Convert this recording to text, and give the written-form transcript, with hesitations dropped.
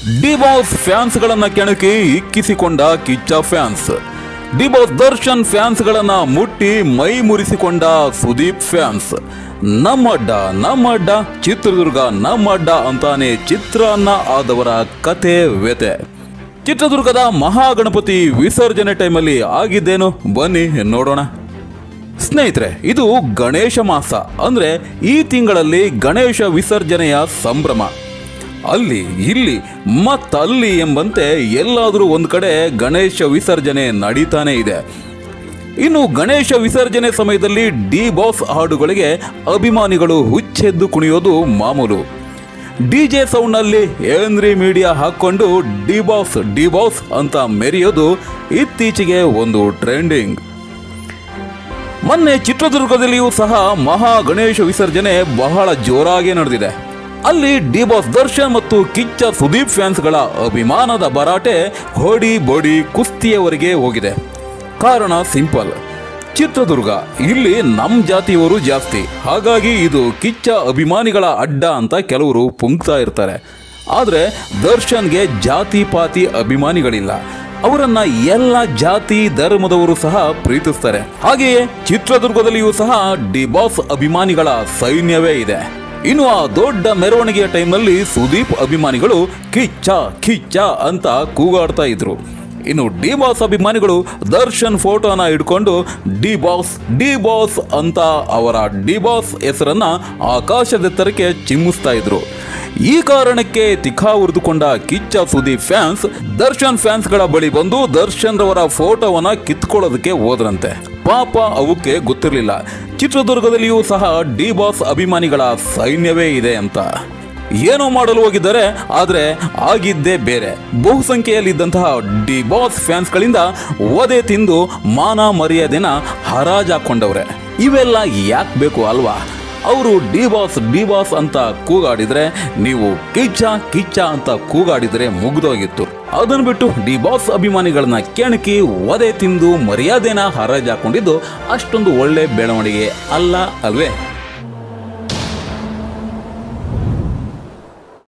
D boss fans ಗಳನ್ನ ಕೆಣಕಿ ಇಕ್ಕಿಸಿಕೊಂಡ Kichcha fans. D boss Darshan fans ಗಳನ್ನ ಮುಟ್ಟಿ ಮೈ ಮುರಿಸಿಕೊಂಡ ಸುದೀಪ್ ಫ್ಯಾನ್ಸ್. ನಮ್ಮಡ್ಡ ಚಿತ್ರದುರ್ಗ ನಮ್ಮಡ್ಡ ಅಂತಾನೆ ಚಿತ್ರಾನ್ನ ಆದವರ ಕತೆ ವ್ಯತೆ. ಚಿತ್ರದುರ್ಗದ ಮಹಾಗಣಪತಿ ವಿಸರ್ಜನೆ ಟೈಮಲ್ಲಿ ಆಗಿದ್ದೇನು ಬನ್ನಿ ನೋಡೋಣ. ಸ್ನೇಹಿತರೆ, ಇದು ಗಣೇಶ ಮಾಸ ಅಂದ್ರೆ ಈ ತಿಂಗಳಲ್ಲಿ ಗಣೇಶ ವಿಸರ್ಜನೆಯ ಸಂಭ್ರಮ. ಅಲ್ಲಿ ಇಲ್ಲಿ ಮತ್ತಲ್ಲಿ ಎಂಬಂತೆ ಎಲ್ಲಾದರೂ ಒಂದು ಕಡೆ ಗಣೇಶ ವಿಸರ್ಜನೆ ನಡೀತಾನೆ ಇದೆ. ಇನ್ನು ಗಣೇಶ ವಿಸರ್ಜನೆ ಸಮಯದಲ್ಲಿ ಡಿ ಬಾಸ್ ಹಾಡುಗಳಿಗೆ ಅಭಿಮಾನಿಗಳು ಹುಚ್ಚೆದ್ದು ಕುಣಿಯೋದು ಮಾಮೂಲು. ಡಿಜೆ ಸೌಂಡ್ನಲ್ಲಿ ಏನ್ರಿ ಮೀಡಿಯಾ ಹಾಕ್ಕೊಂಡು ಡಿ ಬಾಸ್ ಅಂತ ಮೆರೆಯೋದು ಇತ್ತೀಚೆಗೆ ಒಂದು ಟ್ರೆಂಡಿಂಗ್. ಮೊನ್ನೆ ಚಿತ್ರದುರ್ಗದಲ್ಲಿಯೂ ಸಹ ಮಹಾ ಗಣೇಶ ವಿಸರ್ಜನೆ ಬಹಳ ಜೋರಾಗಿ ನಡೆದಿದೆ. ಅಲ್ಲಿ ಡಿ ಬಾಸ್ ದರ್ಶನ್ ಮತ್ತು ಕಿಚ್ಚ ಸುದೀಪ್ ಫ್ಯಾನ್ಸ್ಗಳ ಅಭಿಮಾನದ ಭರಾಟೆ ಹೊಡಿ ಬಡಿ ಕುಸ್ತಿಯವರೆಗೆ ಹೋಗಿದೆ. ಕಾರಣ ಸಿಂಪಲ್, ಚಿತ್ರದುರ್ಗ ಇಲ್ಲಿ ನಮ್ಮ ಜಾತಿಯವರು ಜಾಸ್ತಿ, ಹಾಗಾಗಿ ಇದು ಕಿಚ್ಚ ಅಭಿಮಾನಿಗಳ ಅಡ್ಡ ಅಂತ ಕೆಲವರು ಪುಂಕ್ತಾ ಇರ್ತಾರೆ. ಆದರೆ ದರ್ಶನ್ಗೆ ಜಾತಿ ಪಾತಿ ಅಭಿಮಾನಿಗಳಿಲ್ಲ, ಅವರನ್ನ ಎಲ್ಲ ಜಾತಿ ಧರ್ಮದವರು ಸಹ ಪ್ರೀತಿಸ್ತಾರೆ. ಹಾಗೆಯೇ ಚಿತ್ರದುರ್ಗದಲ್ಲಿಯೂ ಸಹ ಡಿ ಬಾಸ್ ಅಭಿಮಾನಿಗಳ ಸೈನ್ಯವೇ ಇದೆ. ಇನ್ನು ಆ ದೊಡ್ಡ ಮೆರವಣಿಗೆಯ ಟೈಮ್ನಲ್ಲಿ ಸುದೀಪ್ ಅಭಿಮಾನಿಗಳು ಕಿಚ್ಚ ಅಂತ ಕೂಗಾಡ್ತಾ ಇದ್ರು. ಇನ್ನು ಡಿ ಬಾಸ್ ಅಭಿಮಾನಿಗಳು ದರ್ಶನ್ ಫೋಟೋನ ಹಿಡ್ಕೊಂಡು ಡಿ ಬಾಸ್ ಅಂತ ಅವರ ಡಿ ಬಾಸ್ ಹೆಸರನ್ನ ಆಕಾಶದೆತ್ತರಕ್ಕೆ ಚಿಮ್ಮಿಸ್ತಾ ಇದ್ರು. ಈ ಕಾರಣಕ್ಕೆ ತಿಖಾ ಉರಿದುಕೊಂಡ ಕಿಚ್ಚ ಸುದೀಪ್ ಫ್ಯಾನ್ಸ್ ದರ್ಶನ್ ಫ್ಯಾನ್ಸ್ಗಳ ಬಳಿ ಬಂದು ದರ್ಶನ್ ರವರ ಫೋಟೋವನ್ನ ಕಿತ್ಕೊಳ್ಳೋದಕ್ಕೆ ಹೋದ್ರಂತೆ. ಪಾಪ ಅವಕ್ಕೆ ಗೊತ್ತಿರಲಿಲ್ಲ ಚಿತ್ರದುರ್ಗದಲ್ಲಿಯೂ ಸಹ ಡಿ ಬಾಸ್ ಅಭಿಮಾನಿಗಳ ಸೈನ್ಯವೇ ಇದೆ ಅಂತ. ಏನೋ ಮಾಡಲು ಹೋಗಿದ್ದಾರೆ, ಆದರೆ ಆಗಿದ್ದೇ ಬೇರೆ. ಬಹುಸಂಖ್ಯೆಯಲ್ಲಿದ್ದಂತಹ ಡಿ ಬಾಸ್ ಫ್ಯಾನ್ಸ್ಗಳಿಂದ ಒದೆ ತಿಂದು ಮಾನ ಮರ್ಯಾದೆನ ಹರಾಜಾಕೊಂಡವ್ರೆ. ಇವೆಲ್ಲ ಯಾಕೆ ಬೇಕು ಅಲ್ವಾ? ಅವರು ಡಿ ಬಾಸ್ ಅಂತ ಕೂಗಾಡಿದ್ರೆ, ನೀವು ಕಿಚ್ಚ ಅಂತ ಕೂಗಾಡಿದ್ರೆ ಮುಗ್ದೋಗಿತ್ತು. ಅದನ್ನು ಬಿಟ್ಟು ಡಿ ಬಾಸ್ ಅಭಿಮಾನಿಗಳನ್ನ ಕೆಣಕಿ ಒದೆ ತಿಂದು ಮರ್ಯಾದೆನ ಹರಾಜಾಕೊಂಡಿದ್ದು ಅಷ್ಟೊಂದು ಒಳ್ಳೆ ಬೆಳವಣಿಗೆ ಅಲ್ಲ ಅಲ್ವೇ?